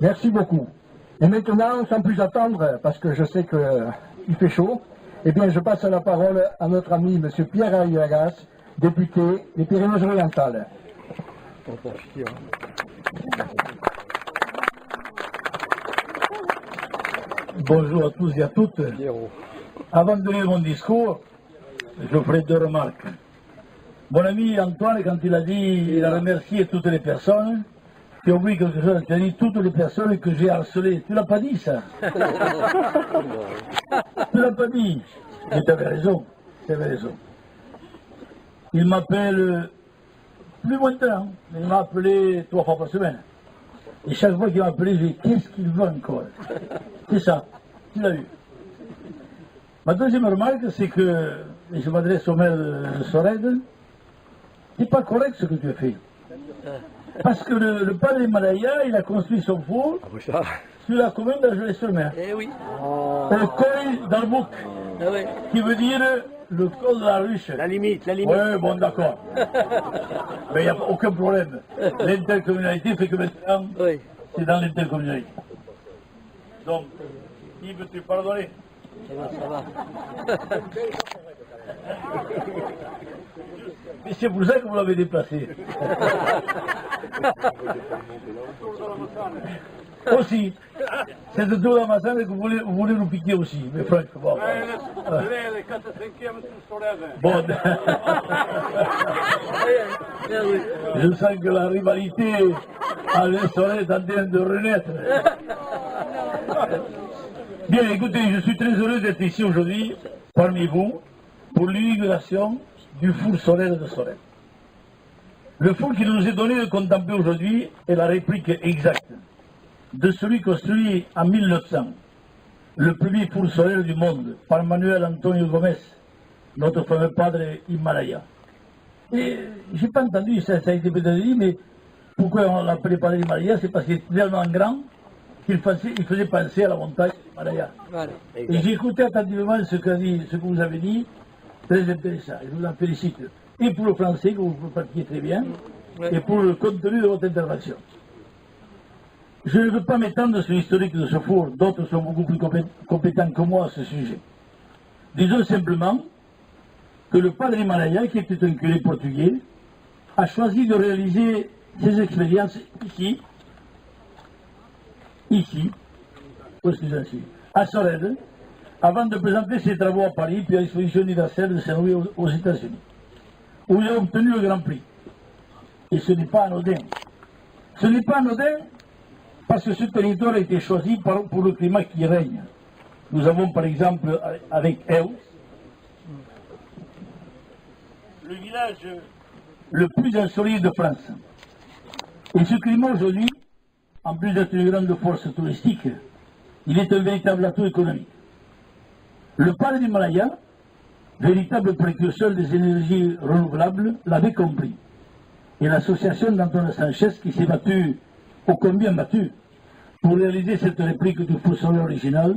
Merci beaucoup. Et maintenant, sans plus attendre, parce que je sais qu'il fait chaud, eh bien, je passe la parole à notre ami M. Pierre Ayragas, député des Pyrénées-Orientales. Bonjour à tous et à toutes. Avant de donner mon discours, je ferai deux remarques. Mon ami Antoine, quand il a dit il a remercié toutes les personnes, tu as oublié quelque chose, tu as dit toutes les personnes que j'ai harcelées. Tu l'as pas dit ça. Tu l'as pas dit. Mais tu avais raison. Tu avais raison. Il m'appelle plus maintenant. Il m'a appelé 3 fois par semaine. Et chaque fois qu'il m'a appelé, je dis qu'est-ce qu'il veut encore? C'est ça. Tu l'as eu. Ma deuxième remarque, c'est que, et je m'adresse au maire de Sorède, c'est pas correct ce que tu as fait. Parce que le padre Malaya, il a construit son four sur la commune d'Argelès-sur-Mer. Eh oui. Au col d'Albouc, qui veut dire le col de la ruche. La limite, la limite. Oui, bon, d'accord. Mais il n'y a aucun problème. L'intercommunalité fait que maintenant, c'est dans l'intercommunalité. Donc, qui veux-tu pardonner? Ça va. Et c'est pour ça que vous l'avez déplacé. Aussi, c'est de tout la matin que vous voulez nous piquer aussi, mais franchement. Bon. Je sens que la rivalité à l'Estoré est en train de renaître. Bien, écoutez, je suis très heureux d'être ici aujourd'hui, parmi vous, pour l'inauguration du four solaire de Sorède. Le four qui nous est donné de contempler aujourd'hui est la réplique exacte de celui construit en 1900, le premier four solaire du monde, par Manuel Antonio Gómez, notre fameux padre Himalaya. Et j'ai pas entendu, ça a été peut-être dit, mais pourquoi on l'appelait padre Himalaya? C'est parce qu'il était tellement grand qu'il faisait penser à la montagne d'Himalaya. Voilà. Et j'ai écouté attentivement ce que vous avez dit, très intéressant, je vous en félicite. Et pour le français, que vous pratiquez très bien, et pour le contenu de votre intervention. Je ne veux pas m'étendre sur l'historique de ce four, d'autres sont beaucoup plus compétents que moi à ce sujet. Disons simplement que le padre Himalaya, qui était un curé portugais, a choisi de réaliser ses expériences ici, à Sorède, avant de présenter ses travaux à Paris, puis à l'exposition universelle de Saint-Louis aux États-Unis, où il a obtenu le Grand Prix. Et ce n'est pas anodin. Ce n'est pas anodin parce que ce territoire a été choisi pour le climat qui règne. Nous avons par exemple avec Eus, le village le plus ensoleillé de France. Et ce climat aujourd'hui, en plus d'être une grande force touristique, il est un véritable atout économique. Le padre d'Himalaya, véritable précurseur des énergies renouvelables, l'avait compris. Et l'association d'Antonio Sanchez, qui s'est battue, ô combien battue, pour réaliser cette réplique du four solaire original,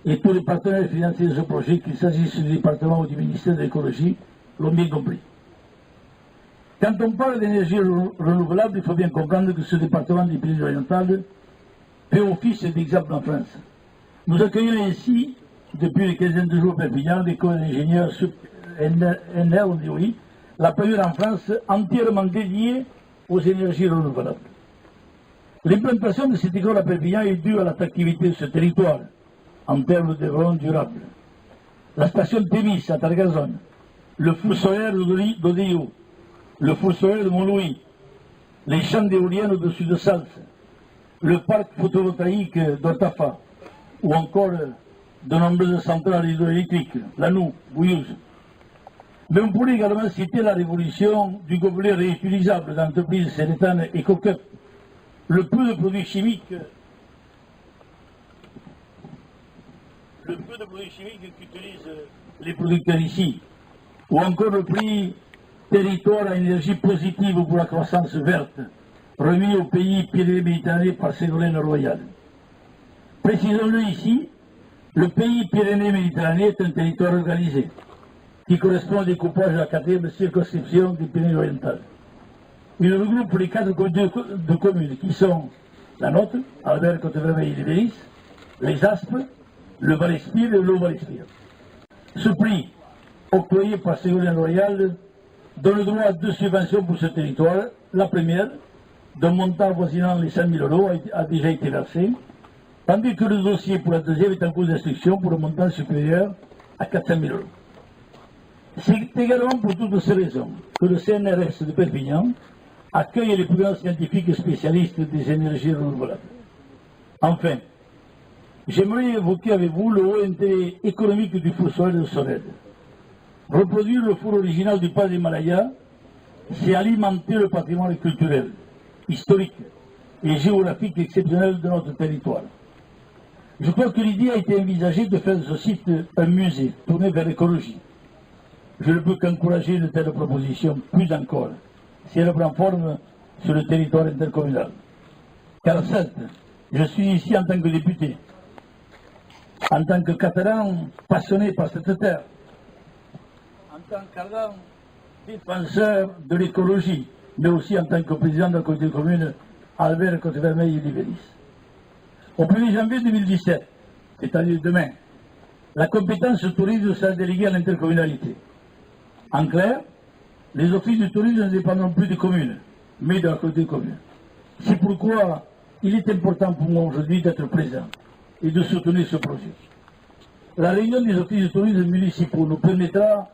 et tous les partenaires financiers de ce projet, qu'il s'agisse du département ou du ministère de l'écologie, l'ont bien compris. Quand on parle d'énergie renouvelable, il faut bien comprendre que ce département des Pyrénées-Orientales fait office d'exemple en France. Nous accueillons ainsi, depuis les 15 de jours Perpignan, l'école d'ingénieurs NRDOI, la première en France entièrement dédiée aux énergies renouvelables. L'implantation de cette école à Perpignan est due à l'attractivité de ce territoire en termes de développement durable. La station Thémis à Targazone, le four solaire d'Odéo, le four solaire de Montlouis, les champs d'éoliennes au-dessus de Sals, le parc photovoltaïque d'Ortafa, ou encore de nombreuses centrales hydroélectriques, Lanou, Bouillouse. Mais on pourrait également citer la révolution du gobelet réutilisable d'entreprises Sénétane et Coquette, le peu de produits chimiques qu'utilisent les producteurs ici, ou encore le prix territoire à énergie positive pour la croissance verte, remis au pays Pyrénées-Méditerranée par Ségolène Royal. Précisons-le ici, le pays Pyrénées-Méditerranée est un territoire organisé, qui correspond au découpage de la 4e circonscription des Pyrénées-Orientales. Il regroupe les 4 communes de communes qui sont la Note, Albert Côte-Vermeille-Libéris, les Aspres, le Val-Espire et le Val-Espire. Ce prix, octroyé par Ségolène Royal, donne le droit à 2 subventions pour ce territoire. La première, d'un montant avoisinant les 100 000 euros, a déjà été versée, tandis que le dossier pour la deuxième est en cours d'instruction pour un montant supérieur à 400 000 euros. C'est également pour toutes ces raisons que le CNRS de Perpignan accueille les plus grands scientifiques et spécialistes des énergies renouvelables. Enfin, j'aimerais évoquer avec vous le haut intérêt économique du four solaire de Sorède. Reproduire le four original du Pas d'Himalaya, c'est alimenter le patrimoine culturel, historique et géographique exceptionnel de notre territoire. Je crois que l'idée a été envisagée de faire de ce site un musée tourné vers l'écologie. Je ne peux qu'encourager une telle proposition, plus encore, si elle prend forme sur le territoire intercommunal. Car certes, je suis ici en tant que député, en tant que Catalan passionné par cette terre, en tant qu'Ardent défenseur de l'écologie, mais aussi en tant que président de la communauté commune Albert Côte-Vermeille et Libéris. Au 1er janvier 2017, c'est-à-dire demain, la compétence tourisme sera déléguée à l'intercommunalité. En clair, les offices du tourisme ne dépendront plus des communes, mais de la communauté commune. C'est pourquoi il est important pour moi aujourd'hui d'être présent et de soutenir ce projet. La réunion des offices du tourisme municipaux nous permettra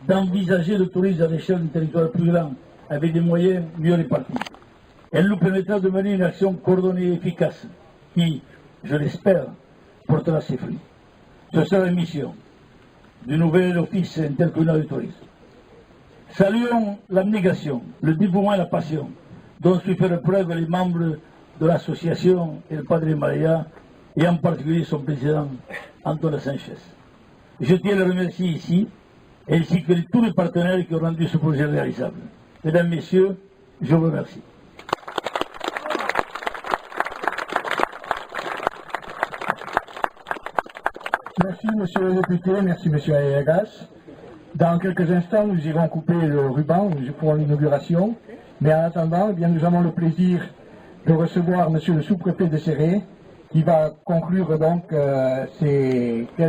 d'envisager le tourisme à l'échelle d'un territoire plus grand, avec des moyens mieux répartis. Elle nous permettra de mener une action coordonnée et efficace, qui, je l'espère, portera ses fruits. Ce sera la mission du nouvel office intercommunal du tourisme. Saluons l'abnégation, le dévouement et la passion dont su faire preuve les membres de l'association et le Padre Himalaya, et en particulier son président, Antonio Sanchez. Je tiens à le remercier ici, ainsi que tous les partenaires qui ont rendu ce projet réalisable. Mesdames, Messieurs, je vous remercie. Merci, monsieur le député, merci, monsieur Ayagas. Dans quelques instants, nous irons couper le ruban pour l'inauguration. Mais en attendant, eh bien, nous avons le plaisir de recevoir monsieur le sous-préfet de Céré, qui va conclure donc ces